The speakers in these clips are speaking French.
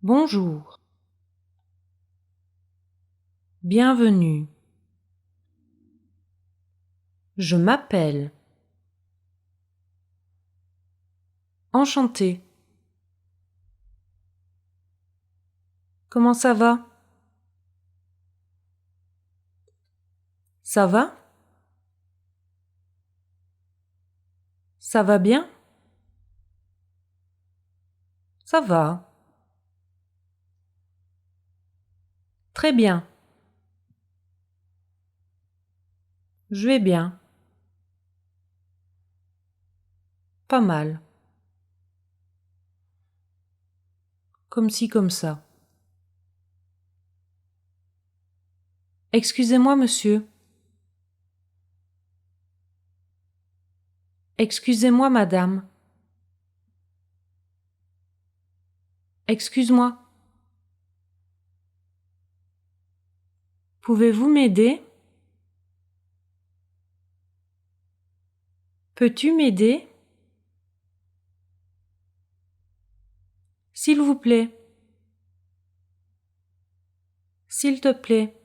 Bonjour. Bienvenue. Je m'appelle. Enchanté. Comment ça va? Ça va? Ça va bien? Ça va. Très bien. Je vais bien. Pas mal. Comme ci, comme ça. Excusez-moi, monsieur. Excusez-moi, madame. Excuse-moi. Pouvez-vous m'aider? Peux-tu m'aider? S'il vous plaît. S'il te plaît.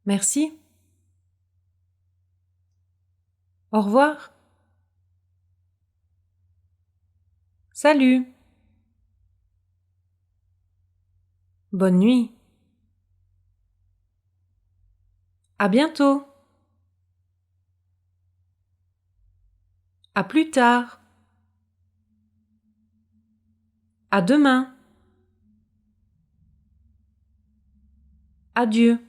Merci. Au revoir. Salut. Bonne nuit. À bientôt. À plus tard. À demain. Adieu.